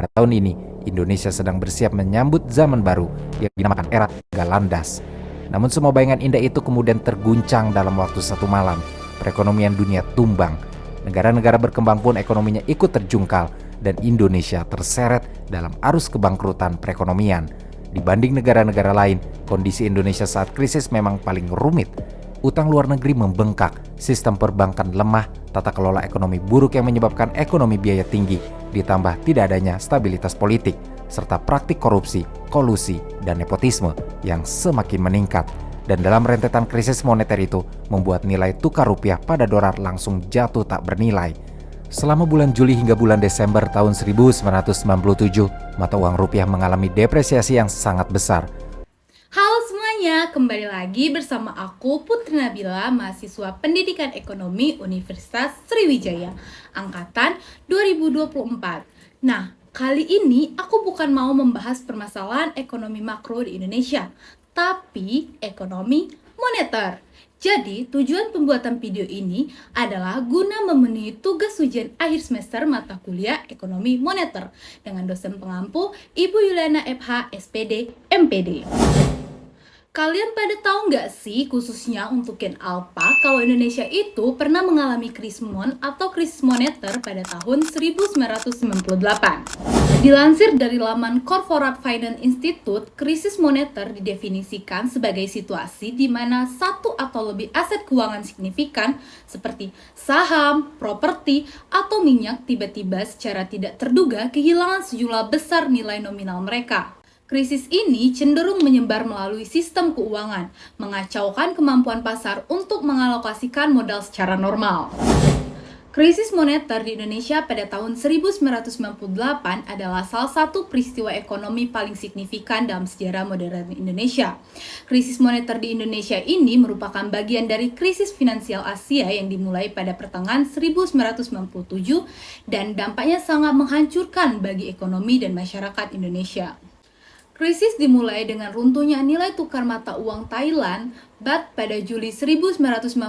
Pada tahun ini, Indonesia sedang bersiap menyambut zaman baru yang dinamakan era Galandas. Namun semua bayangan indah itu kemudian terguncang dalam waktu satu malam. Perekonomian dunia tumbang. Negara-negara berkembang pun ekonominya ikut terjungkal dan Indonesia terseret dalam arus kebangkrutan perekonomian. Dibanding negara-negara lain, kondisi Indonesia saat krisis memang paling rumit. Utang luar negeri membengkak, sistem perbankan lemah, tata kelola ekonomi buruk yang menyebabkan ekonomi biaya tinggi, ditambah tidak adanya stabilitas politik, serta praktik korupsi, kolusi, dan nepotisme yang semakin meningkat. Dan dalam rentetan krisis moneter itu, membuat nilai tukar rupiah pada dolar langsung jatuh tak bernilai. Selama bulan Juli hingga bulan Desember tahun 1997, mata uang rupiah mengalami depresiasi yang sangat besar. Halo semuanya, kembali lagi bersama aku Putri Nabila, mahasiswa Pendidikan Ekonomi Universitas Sriwijaya, angkatan 2024. Nah, kali ini aku bukan mau membahas permasalahan ekonomi makro di Indonesia, tapi ekonomi moneter. Jadi, tujuan pembuatan video ini adalah guna memenuhi tugas ujian akhir semester mata kuliah Ekonomi Moneter dengan dosen pengampu Ibu Yuliana FH, SPD, MPD. Kalian pada tahu nggak sih, khususnya untuk Gen Alpha, kalau Indonesia itu pernah mengalami krisis moneter pada tahun 1998. Dilansir dari laman Corporate Finance Institute, krisis moneter didefinisikan sebagai situasi di mana satu atau lebih aset keuangan signifikan seperti saham, properti, atau minyak tiba-tiba secara tidak terduga kehilangan sejumlah besar nilai nominal mereka. Krisis ini cenderung menyebar melalui sistem keuangan, mengacaukan kemampuan pasar untuk mengalokasikan modal secara normal. Krisis moneter di Indonesia pada tahun 1998 adalah salah satu peristiwa ekonomi paling signifikan dalam sejarah modern Indonesia. Krisis moneter di Indonesia ini merupakan bagian dari krisis finansial Asia yang dimulai pada pertengahan 1997 dan dampaknya sangat menghancurkan bagi ekonomi dan masyarakat Indonesia. Krisis dimulai dengan runtuhnya nilai tukar mata uang Thailand, Baht pada Juli 1997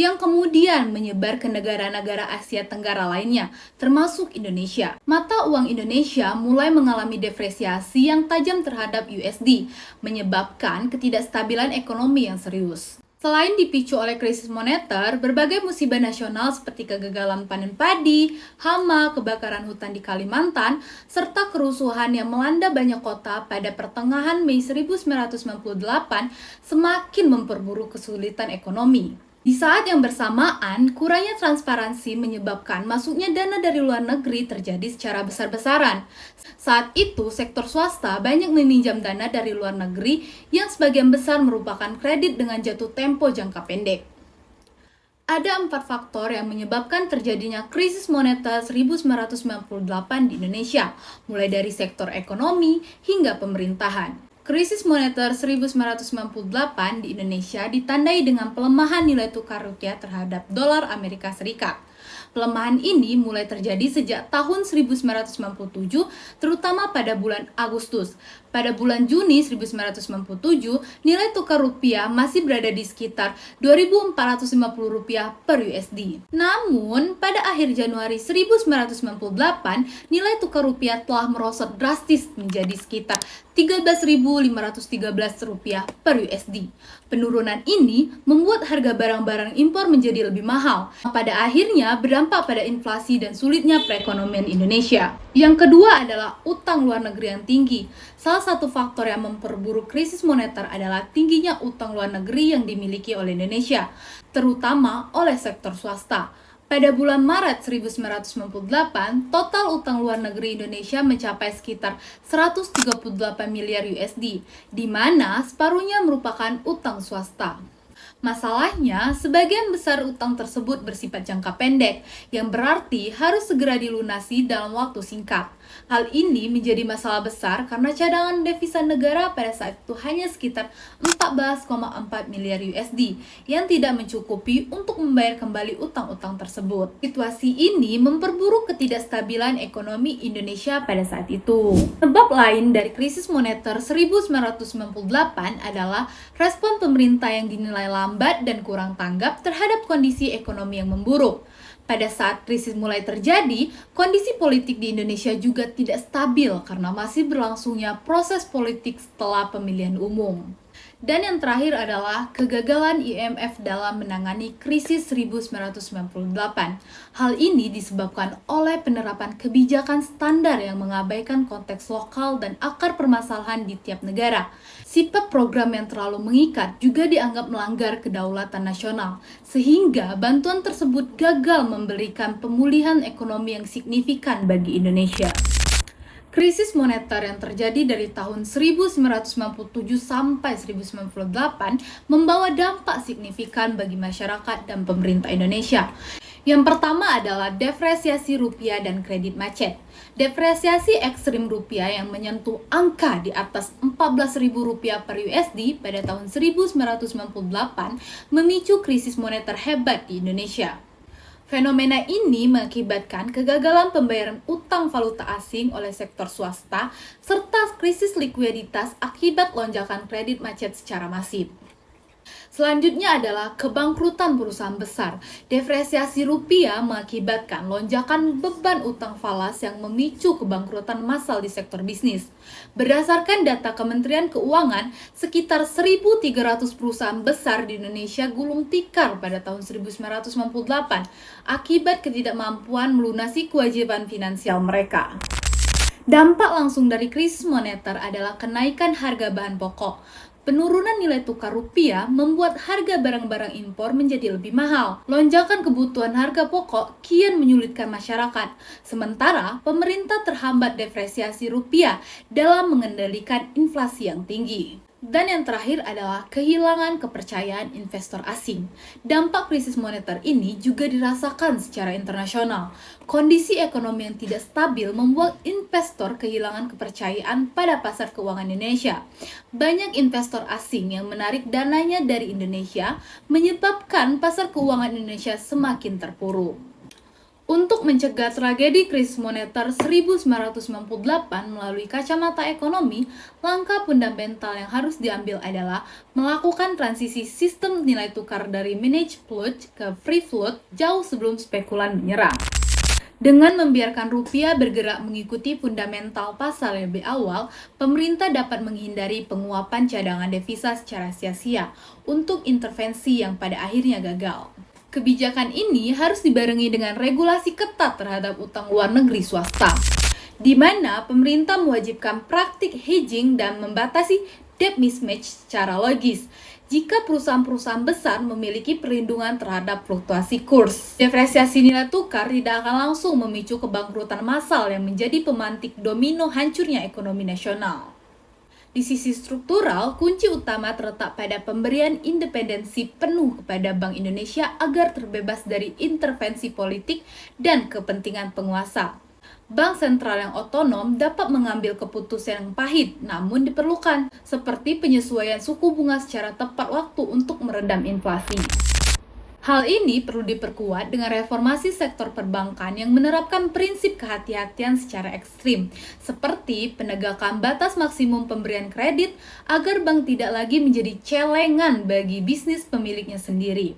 yang kemudian menyebar ke negara-negara Asia Tenggara lainnya, termasuk Indonesia. Mata uang Indonesia mulai mengalami depresiasi yang tajam terhadap USD, menyebabkan ketidakstabilan ekonomi yang serius. Selain dipicu oleh krisis moneter, berbagai musibah nasional seperti kegagalan panen padi, hama, kebakaran hutan di Kalimantan, serta kerusuhan yang melanda banyak kota pada pertengahan Mei 1998 semakin memperburuk kesulitan ekonomi. Di saat yang bersamaan, kurangnya transparansi menyebabkan masuknya dana dari luar negeri terjadi secara besar-besaran. Saat itu, sektor swasta banyak meminjam dana dari luar negeri yang sebagian besar merupakan kredit dengan jatuh tempo jangka pendek. Ada 4 faktor yang menyebabkan terjadinya krisis moneter 1998 di Indonesia, mulai dari sektor ekonomi hingga pemerintahan. Krisis moneter 1998 di Indonesia ditandai dengan pelemahan nilai tukar rupiah terhadap dolar Amerika Serikat. Pelemahan ini mulai terjadi sejak tahun 1997, terutama pada bulan Agustus. Pada bulan Juni 1997, nilai tukar rupiah masih berada di sekitar Rp2.450 per USD. Namun, pada akhir Januari 1998, nilai tukar rupiah telah merosot drastis menjadi sekitar Rp13.513 per USD. Penurunan ini membuat harga barang-barang impor menjadi lebih mahal. Pada akhirnya berdampak pada inflasi dan sulitnya perekonomian Indonesia. Yang kedua adalah utang luar negeri yang tinggi. Salah satu faktor yang memperburuk krisis moneter adalah tingginya utang luar negeri yang dimiliki oleh Indonesia, terutama oleh sektor swasta. Pada bulan Maret 1998, total utang luar negeri Indonesia mencapai sekitar 138 miliar USD, di mana separuhnya merupakan utang swasta. Masalahnya, sebagian besar utang tersebut bersifat jangka pendek, yang berarti harus segera dilunasi dalam waktu singkat. Hal ini menjadi masalah besar karena cadangan devisa negara pada saat itu hanya sekitar 14,4 miliar USD yang tidak mencukupi untuk membayar kembali utang-utang tersebut. Situasi ini memperburuk ketidakstabilan ekonomi Indonesia pada saat itu. Sebab lain dari krisis moneter 1998 adalah respon pemerintah yang dinilai lambat dan kurang tanggap terhadap kondisi ekonomi yang memburuk. Pada saat krisis mulai terjadi, kondisi politik di Indonesia juga tidak stabil karena masih berlangsungnya proses politik setelah pemilihan umum. Dan yang terakhir adalah kegagalan IMF dalam menangani krisis 1998. Hal ini disebabkan oleh penerapan kebijakan standar yang mengabaikan konteks lokal dan akar permasalahan di tiap negara. Sifat program yang terlalu mengikat juga dianggap melanggar kedaulatan nasional, sehingga bantuan tersebut gagal memberikan pemulihan ekonomi yang signifikan bagi Indonesia. Krisis moneter yang terjadi dari tahun 1997 sampai 1998 membawa dampak signifikan bagi masyarakat dan pemerintah Indonesia. Yang pertama adalah depresiasi rupiah dan kredit macet. Depresiasi ekstrim rupiah yang menyentuh angka di atas Rp14.000 per USD pada tahun 1998 memicu krisis moneter hebat di Indonesia. Fenomena ini mengakibatkan kegagalan pembayaran utang valuta asing oleh sektor swasta serta krisis likuiditas akibat lonjakan kredit macet secara masif. Selanjutnya adalah kebangkrutan perusahaan besar. Depresiasi rupiah mengakibatkan lonjakan beban utang falas yang memicu kebangkrutan massal di sektor bisnis. Berdasarkan data Kementerian Keuangan, sekitar 1.300 perusahaan besar di Indonesia gulung tikar pada tahun 1998 akibat ketidakmampuan melunasi kewajiban finansial mereka. Dampak langsung dari krisis moneter adalah kenaikan harga bahan pokok. Penurunan nilai tukar rupiah membuat harga barang-barang impor menjadi lebih mahal. Lonjakan kebutuhan harga pokok kian menyulitkan masyarakat. Sementara, pemerintah terhambat depresiasi rupiah dalam mengendalikan inflasi yang tinggi. Dan yang terakhir adalah kehilangan kepercayaan investor asing. Dampak krisis moneter ini juga dirasakan secara internasional. Kondisi ekonomi yang tidak stabil membuat investor kehilangan kepercayaan pada pasar keuangan Indonesia. Banyak investor asing yang menarik dananya dari Indonesia menyebabkan pasar keuangan Indonesia semakin terpuruk. Untuk mencegah tragedi krisis moneter 1998 melalui kacamata ekonomi, langkah fundamental yang harus diambil adalah melakukan transisi sistem nilai tukar dari managed float ke free float jauh sebelum spekulan menyerang. Dengan membiarkan rupiah bergerak mengikuti fundamental pasar lebih awal, pemerintah dapat menghindari penguapan cadangan devisa secara sia-sia untuk intervensi yang pada akhirnya gagal. Kebijakan ini harus dibarengi dengan regulasi ketat terhadap utang luar negeri swasta, di mana pemerintah mewajibkan praktik hedging dan membatasi debt mismatch secara logis. Jika perusahaan-perusahaan besar memiliki perlindungan terhadap fluktuasi kurs, depresiasi nilai tukar tidak akan langsung memicu kebangkrutan massal yang menjadi pemantik domino hancurnya ekonomi nasional. Di sisi struktural, kunci utama terletak pada pemberian independensi penuh kepada Bank Indonesia agar terbebas dari intervensi politik dan kepentingan penguasa. Bank sentral yang otonom dapat mengambil keputusan yang pahit, namun diperlukan, seperti penyesuaian suku bunga secara tepat waktu untuk meredam inflasi. Hal ini perlu diperkuat dengan reformasi sektor perbankan yang menerapkan prinsip kehati-hatian secara ekstrim, seperti penegakan batas maksimum pemberian kredit agar bank tidak lagi menjadi celengan bagi bisnis pemiliknya sendiri.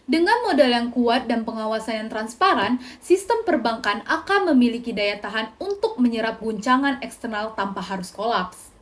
Dengan modal yang kuat dan pengawasan yang transparan, sistem perbankan akan memiliki daya tahan untuk menyerap guncangan eksternal tanpa harus kolaps.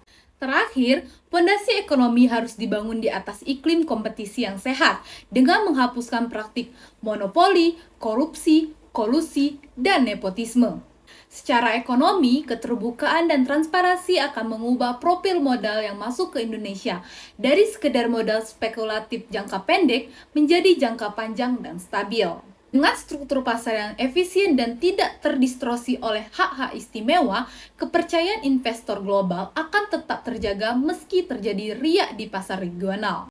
Terakhir, fondasi ekonomi harus dibangun di atas iklim kompetisi yang sehat dengan menghapuskan praktik monopoli, korupsi, kolusi, dan nepotisme. Secara ekonomi, keterbukaan dan transparansi akan mengubah profil modal yang masuk ke Indonesia dari sekedar modal spekulatif jangka pendek menjadi jangka panjang dan stabil. Dengan struktur pasar yang efisien dan tidak terdistorsi oleh hak-hak istimewa, kepercayaan investor global akan tetap terjaga meski terjadi riak di pasar regional.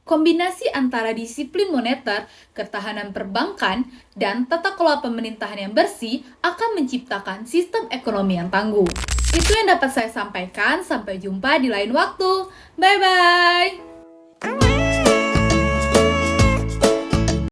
Kombinasi antara disiplin moneter, ketahanan perbankan, dan tata kelola pemerintahan yang bersih akan menciptakan sistem ekonomi yang tangguh. Itu yang dapat saya sampaikan, sampai jumpa di lain waktu. Bye-bye!